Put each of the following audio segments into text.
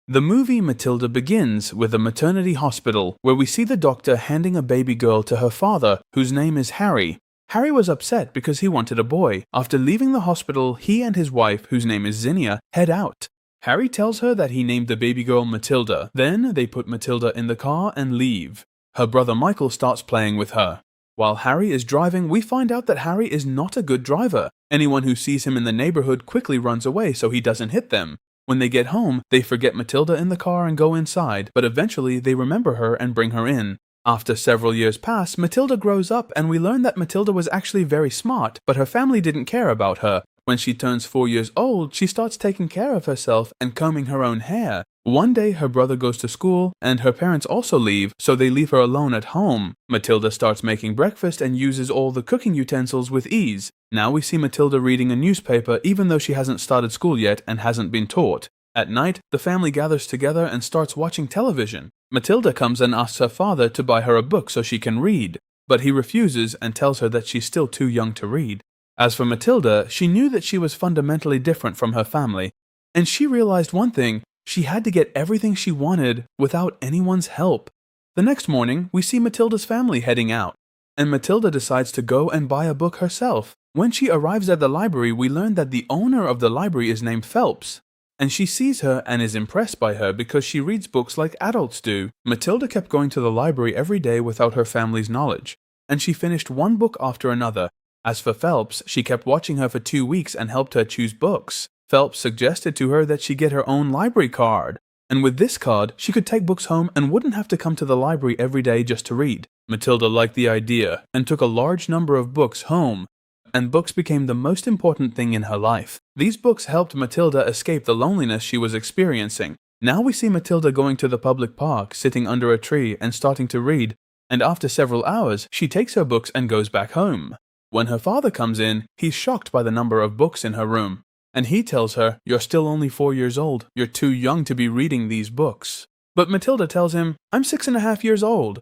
The movie Matilda begins with a maternity hospital where we see the doctor handing a baby girl to her father, whose name is Harry. Harry was upset because he wanted a boy. After leaving the hospital, he and his wife, whose name is Zinnia, head out. Harry tells her that he named the baby girl Matilda. Then they put Matilda in the car and leave. Her brother Michael starts playing with her. While Harry is driving, we find out that Harry is not a good driver. Anyone who sees him in the neighborhood quickly runs away so he doesn't hit them. When they get home, they forget Matilda in the car and go inside, but eventually they remember her and bring her in. After several years pass, Matilda grows up and we learn that Matilda was actually very smart, but her family didn't care about her. When she turns 4 years old, she starts taking care of herself and combing her own hair. One day her brother goes to school and her parents also leave, so they leave her alone at home. Matilda starts making breakfast and uses all the cooking utensils with ease. Now we see Matilda reading a newspaper even though she hasn't started school yet and hasn't been taught. At night, the family gathers together and starts watching television. Matilda comes and asks her father to buy her a book so she can read, but he refuses and tells her that she's still too young to read. As for Matilda, she knew that she was fundamentally different from her family, and she realized one thing: she had to get everything she wanted without anyone's help. The next morning, we see Matilda's family heading out, and Matilda decides to go and buy a book herself. When she arrives at the library, we learn that the owner of the library is named Phelps, and she sees her and is impressed by her because she reads books like adults do. Matilda kept going to the library every day without her family's knowledge, and she finished one book after another. As for Phelps, she kept watching her for 2 weeks and helped her choose books. Phelps suggested to her that she get her own library card, and with this card, she could take books home and wouldn't have to come to the library every day just to read. Matilda liked the idea and took a large number of books home, and books became the most important thing in her life. These books helped Matilda escape the loneliness she was experiencing. Now we see Matilda going to the public park, sitting under a tree and starting to read, and after several hours, she takes her books and goes back home. When her father comes in, he's shocked by the number of books in her room, and he tells her, "You're still only 4 years old. You're too young to be reading these books." But Matilda tells him, "I'm 6.5 years old.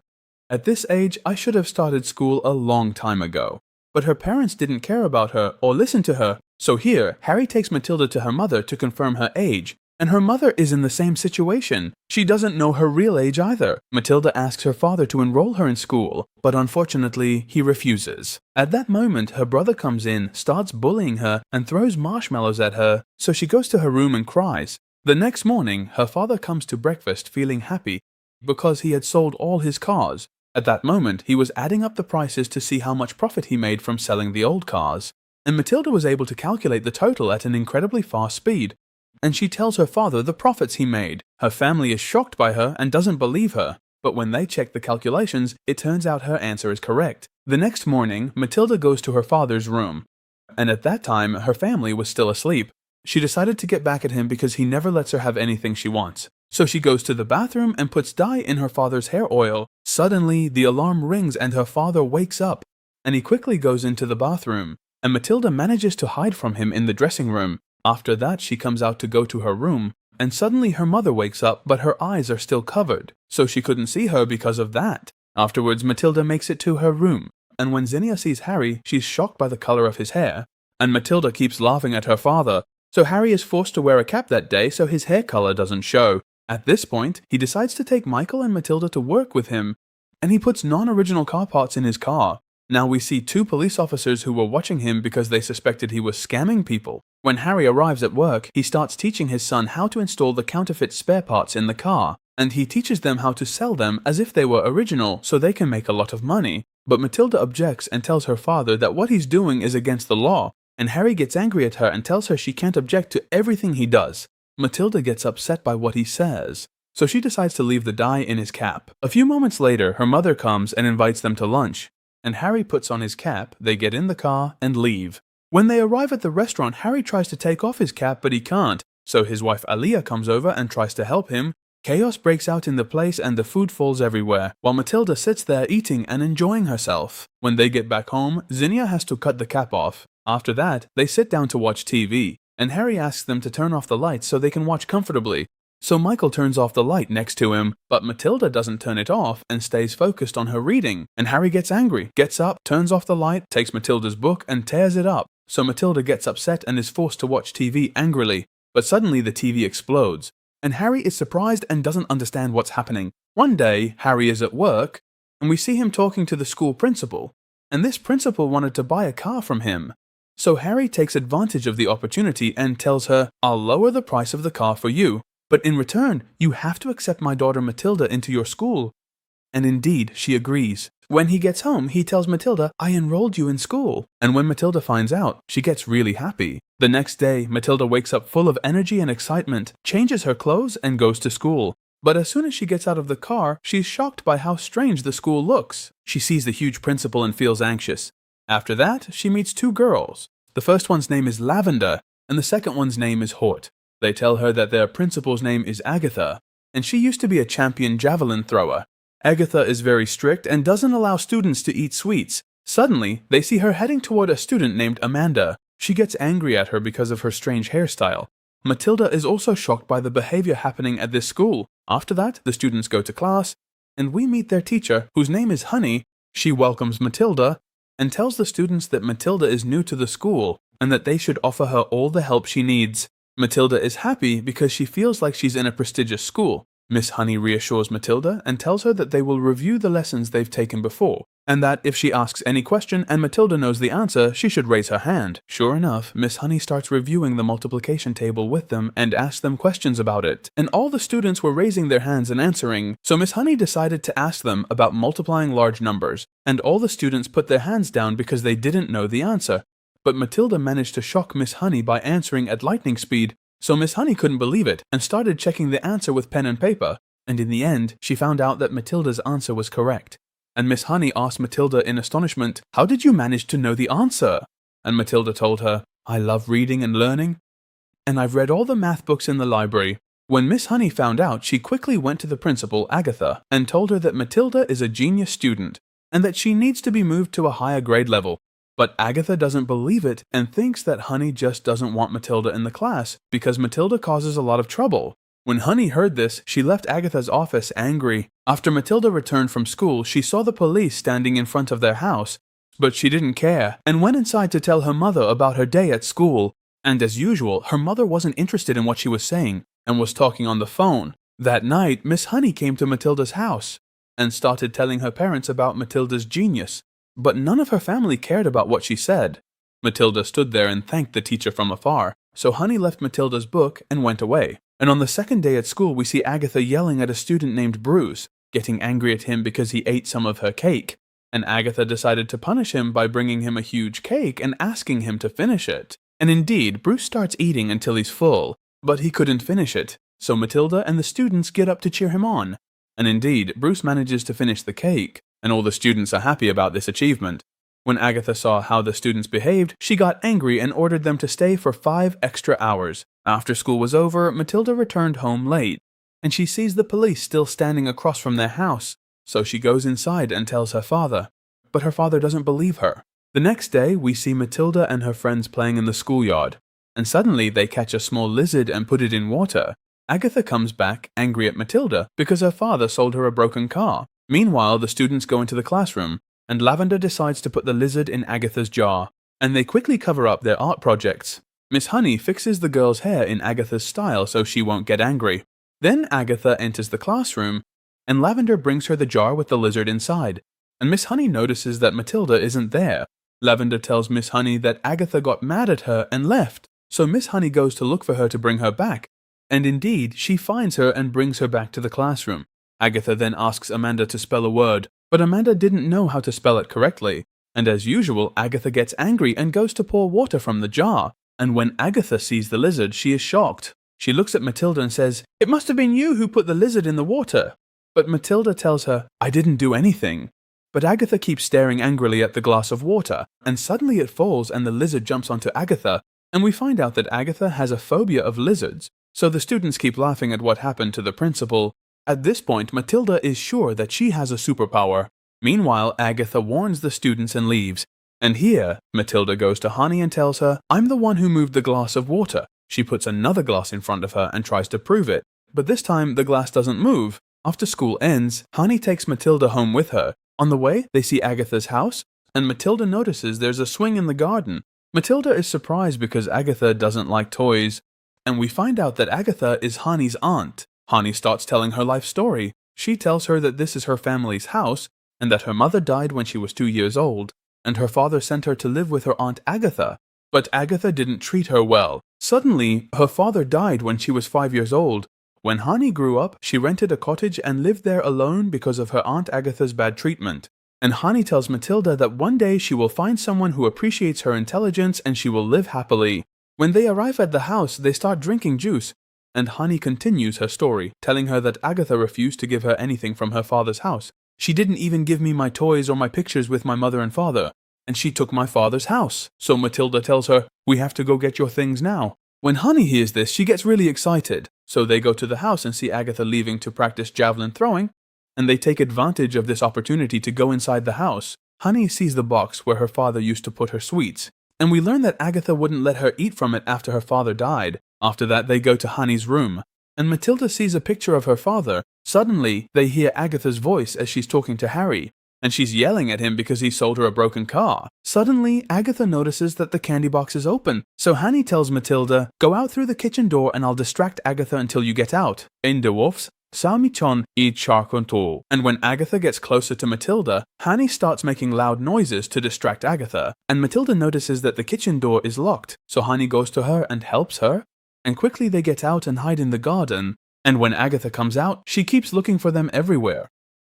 At this age, I should have started school a long time ago." But her parents didn't care about her or listen to her, so here, Harry takes Matilda to her mother to confirm her age, and her mother is in the same situation. She doesn't know her real age either. Matilda asks her father to enroll her in school, but unfortunately, he refuses. At that moment, her brother comes in, starts bullying her, and throws marshmallows at her, so she goes to her room and cries. The next morning, her father comes to breakfast feeling happy because he had sold all his cars. At that moment, he was adding up the prices to see how much profit he made from selling the old cars, and Matilda was able to calculate the total at an incredibly fast speed, and she tells her father the profits he made. Her family is shocked by her and doesn't believe her, but when they check the calculations, it turns out her answer is correct. The next morning, Matilda goes to her father's room, and at that time, her family was still asleep. She decided to get back at him because he never lets her have anything she wants. So she goes to the bathroom and puts dye in her father's hair oil. Suddenly, the alarm rings and her father wakes up, and he quickly goes into the bathroom, and Matilda manages to hide from him in the dressing room. After that, she comes out to go to her room, and suddenly her mother wakes up, but her eyes are still covered, so she couldn't see her because of that. Afterwards, Matilda makes it to her room, and when Zinnia sees Harry, she's shocked by the color of his hair, and Matilda keeps laughing at her father, so Harry is forced to wear a cap that day so his hair color doesn't show. At this point, he decides to take Michael and Matilda to work with him, and he puts non-original car parts in his car. Now we see 2 police officers who were watching him because they suspected he was scamming people. When Harry arrives at work, he starts teaching his son how to install the counterfeit spare parts in the car, and he teaches them how to sell them as if they were original so they can make a lot of money. But Matilda objects and tells her father that what he's doing is against the law, and Harry gets angry at her and tells her she can't object to everything he does. Matilda gets upset by what he says, so she decides to leave the dye in his cap. A few moments later, her mother comes and invites them to lunch, and Harry puts on his cap, they get in the car, and leave. When they arrive at the restaurant, Harry tries to take off his cap, but he can't, so his wife Aaliyah comes over and tries to help him. Chaos breaks out in the place and the food falls everywhere, while Matilda sits there eating and enjoying herself. When they get back home, Zinnia has to cut the cap off. After that, they sit down to watch TV, and Harry asks them to turn off the lights so they can watch comfortably. So Michael turns off the light next to him, but Matilda doesn't turn it off and stays focused on her reading, and Harry gets angry, gets up, turns off the light, takes Matilda's book and tears it up. So Matilda gets upset and is forced to watch TV angrily, but suddenly the TV explodes. and Harry is surprised and doesn't understand what's happening. One day, Harry is at work, and we see him talking to the school principal, and this principal wanted to buy a car from him. So Harry takes advantage of the opportunity and tells her, "I'll lower the price of the car for you, but in return, you have to accept my daughter Matilda into your school." And indeed, she agrees. When he gets home, he tells Matilda, "I enrolled you in school." And when Matilda finds out, she gets really happy. The next day, Matilda wakes up full of energy and excitement, changes her clothes, and goes to school. But as soon as she gets out of the car, she's shocked by how strange the school looks. She sees the huge principal and feels anxious. After that, she meets two girls. The first one's name is Lavender, and the second one's name is Hort. They tell her that their principal's name is Agatha, and she used to be a champion javelin thrower. Agatha is very strict and doesn't allow students to eat sweets. Suddenly, they see her heading toward a student named Amanda. She gets angry at her because of her strange hairstyle. Matilda is also shocked by the behavior happening at this school. After that, the students go to class, and we meet their teacher, whose name is Honey. She welcomes Matilda and tells the students that Matilda is new to the school and that they should offer her all the help she needs. Matilda is happy because she feels like she's in a prestigious school. Miss Honey reassures Matilda and tells her that they will review the lessons they've taken before, and that if she asks any question and Matilda knows the answer, she should raise her hand. Sure enough, Miss Honey starts reviewing the multiplication table with them and asks them questions about it, and all the students were raising their hands and answering, so Miss Honey decided to ask them about multiplying large numbers, and all the students put their hands down because they didn't know the answer. But Matilda managed to shock Miss Honey by answering at lightning speed, so Miss Honey couldn't believe it and started checking the answer with pen and paper, and in the end, she found out that Matilda's answer was correct. And Miss Honey asked Matilda in astonishment, "How did you manage to know the answer?" And Matilda told her, "I love reading and learning, and I've read all the math books in the library." When Miss Honey found out, she quickly went to the principal, Agatha, and told her that Matilda is a genius student, and that she needs to be moved to a higher grade level. But Agatha doesn't believe it and thinks that Honey just doesn't want Matilda in the class because Matilda causes a lot of trouble. When Honey heard this, she left Agatha's office angry. After Matilda returned from school, she saw the police standing in front of their house, but she didn't care and went inside to tell her mother about her day at school. And as usual, her mother wasn't interested in what she was saying and was talking on the phone. That night, Miss Honey came to Matilda's house and started telling her parents about Matilda's genius. But none of her family cared about what she said. Matilda stood there and thanked the teacher from afar, so Honey left Matilda's book and went away. And on the second day at school, we see Agatha yelling at a student named Bruce, getting angry at him because he ate some of her cake. And Agatha decided to punish him by bringing him a huge cake and asking him to finish it. And indeed, Bruce starts eating until he's full, but he couldn't finish it, so Matilda and the students get up to cheer him on. And indeed, Bruce manages to finish the cake, and all the students are happy about this achievement. When Agatha saw how the students behaved, she got angry and ordered them to stay for 5 extra hours. After school was over, Matilda returned home late, and she sees the police still standing across from their house, so she goes inside and tells her father. But her father doesn't believe her. The next day, we see Matilda and her friends playing in the schoolyard, and suddenly they catch a small lizard and put it in water. Agatha comes back, angry at Matilda, because her father sold her a broken car. Meanwhile, the students go into the classroom, and Lavender decides to put the lizard in Agatha's jar, and they quickly cover up their art projects. Miss Honey fixes the girl's hair in Agatha's style so she won't get angry. Then Agatha enters the classroom, and Lavender brings her the jar with the lizard inside, and Miss Honey notices that Matilda isn't there. Lavender tells Miss Honey that Agatha got mad at her and left, so Miss Honey goes to look for her to bring her back, and indeed, she finds her and brings her back to the classroom. Agatha then asks Amanda to spell a word, but Amanda didn't know how to spell it correctly, and as usual, Agatha gets angry and goes to pour water from the jar, and when Agatha sees the lizard, she is shocked. She looks at Matilda and says, "It must have been you who put the lizard in the water." But Matilda tells her, "I didn't do anything." But Agatha keeps staring angrily at the glass of water, and suddenly it falls and the lizard jumps onto Agatha, and we find out that Agatha has a phobia of lizards, so the students keep laughing at what happened to the principal. At this point, Matilda is sure that she has a superpower. Meanwhile, Agatha warns the students and leaves. And here, Matilda goes to Honey and tells her, "I'm the one who moved the glass of water." She puts another glass in front of her and tries to prove it, but this time the glass doesn't move. After school ends, Honey takes Matilda home with her. On the way, they see Agatha's house, and Matilda notices there's a swing in the garden. Matilda is surprised because Agatha doesn't like toys. and we find out that Agatha is Hani's aunt. Hani starts telling her life story. She tells her that this is her family's house, and that her mother died when she was 2 years old, and her father sent her to live with her aunt Agatha. But Agatha didn't treat her well. Suddenly, her father died when she was 5 years old. When Hani grew up, she rented a cottage and lived there alone because of her aunt Agatha's bad treatment. And Hani tells Matilda that one day she will find someone who appreciates her intelligence and she will live happily. When they arrive at the house, they start drinking juice, and Hani continues her story, telling her that Agatha refused to give her anything from her father's house. She didn't even give me my toys or my pictures with my mother and father, and she took my father's house. So Matilda tells her, "We have to go get your things now." When Hani hears this, she gets really excited. So they go to the house and see Agatha leaving to practice javelin throwing, and they take advantage of this opportunity to go inside the house. Hani sees the box where her father used to put her sweets, and we learn that Agatha wouldn't let her eat from it after her father died. After that, they go to Hani's room, and Matilda sees a picture of her father. Suddenly, they hear Agatha's voice as she's talking to Harry, and she's yelling at him because he sold her a broken car. Suddenly, Agatha notices that the candy box is open, so Hani tells Matilda, "Go out through the kitchen door and I'll distract Agatha until you get out." Indewolfs, Samichon I Charkonto. And when Agatha gets closer to Matilda, Hani starts making loud noises to distract Agatha, and Matilda notices that the kitchen door is locked, so Hani goes to her and helps her, and quickly they get out and hide in the garden. And when Agatha comes out, she keeps looking for them everywhere,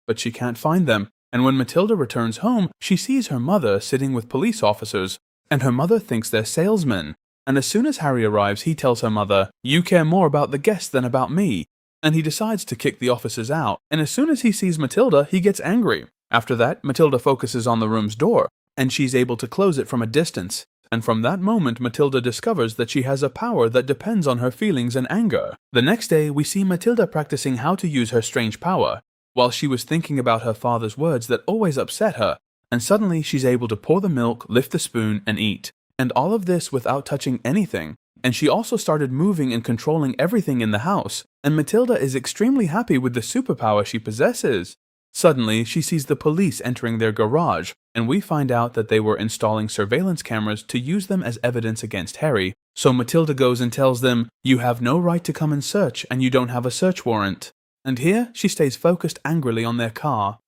but she can't find them. And when Matilda returns home, she sees her mother sitting with police officers, and her mother thinks they're salesmen. And as soon as Harry arrives, he tells her mother, "You care more about the guests than about me." And he decides to kick the officers out, and as soon as he sees Matilda, he gets angry. After that, Matilda focuses on the room's door, and she's able to close it from a distance. And from that moment, Matilda discovers that she has a power that depends on her feelings and anger. The next day, we see Matilda practicing how to use her strange power, while she was thinking about her father's words that always upset her, and suddenly she's able to pour the milk, lift the spoon, and eat. And all of this without touching anything. And she also started moving and controlling everything in the house, and Matilda is extremely happy with the superpower she possesses. Suddenly, she sees the police entering their garage, and we find out that they were installing surveillance cameras to use them as evidence against Harry. So Matilda goes and tells them, "You have no right to come and search, and you don't have a search warrant." And here, she stays focused angrily on their car.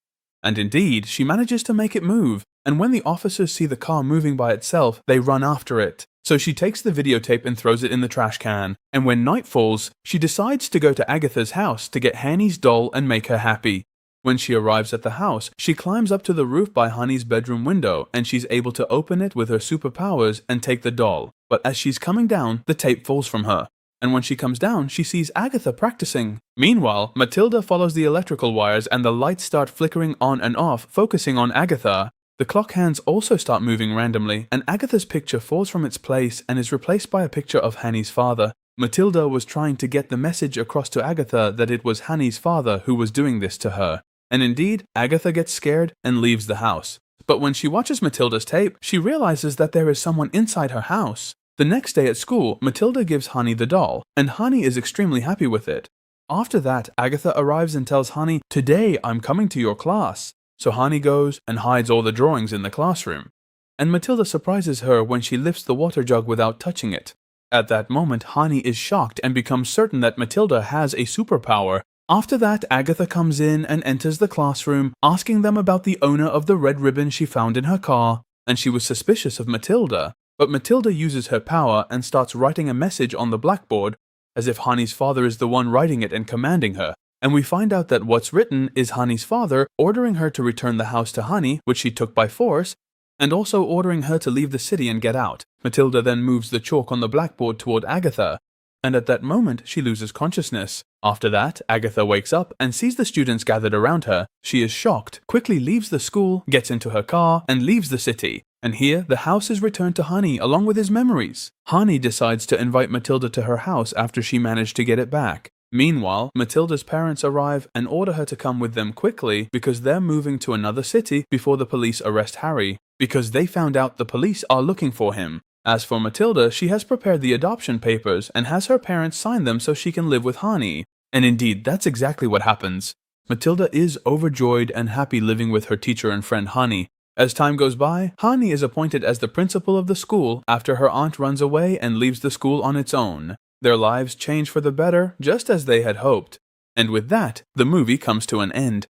And indeed, she manages to make it move, and when the officers see the car moving by itself, they run after it. So she takes the videotape and throws it in the trash can, and when night falls, she decides to go to Agatha's house to get Hani's doll and make her happy. When she arrives at the house, she climbs up to the roof by Hani's bedroom window, and she's able to open it with her superpowers and take the doll. But as she's coming down, the tape falls from her. And when she comes down, she sees Agatha practicing. Meanwhile, Matilda follows the electrical wires and the lights start flickering on and off, focusing on Agatha. The clock hands also start moving randomly, and Agatha's picture falls from its place and is replaced by a picture of Hani's father. Matilda was trying to get the message across to Agatha that it was Hani's father who was doing this to her. And indeed, Agatha gets scared and leaves the house. But when she watches Matilda's tape, she realizes that there is someone inside her house. The next day at school, Matilda gives Hani the doll, and Hani is extremely happy with it. After that, Agatha arrives and tells Hani, "Today I'm coming to your class." So Hani goes and hides all the drawings in the classroom. And Matilda surprises her when she lifts the water jug without touching it. At that moment, Hani is shocked and becomes certain that Matilda has a superpower. After that, Agatha comes in and enters the classroom, asking them about the owner of the red ribbon she found in her car, and she was suspicious of Matilda. But Matilda uses her power and starts writing a message on the blackboard, as if Hani's father is the one writing it and commanding her. And we find out that what's written is Hani's father ordering her to return the house to Hani, which she took by force, and also ordering her to leave the city and get out. Matilda then moves the chalk on the blackboard toward Agatha, and at that moment she loses consciousness. After that, Agatha wakes up and sees the students gathered around her. She is shocked, quickly leaves the school, gets into her car, and leaves the city. And here, the house is returned to Hani along with his memories. Hani decides to invite Matilda to her house after she managed to get it back. Meanwhile, Matilda's parents arrive and order her to come with them quickly because they're moving to another city before the police arrest Harry, because they found out the police are looking for him. As for Matilda, she has prepared the adoption papers and has her parents sign them so she can live with Hani. And indeed, that's exactly what happens. Matilda is overjoyed and happy living with her teacher and friend Hani. As time goes by, Hani is appointed as the principal of the school after her aunt runs away and leaves the school on its own. Their lives change for the better, just as they had hoped. And with that, the movie comes to an end.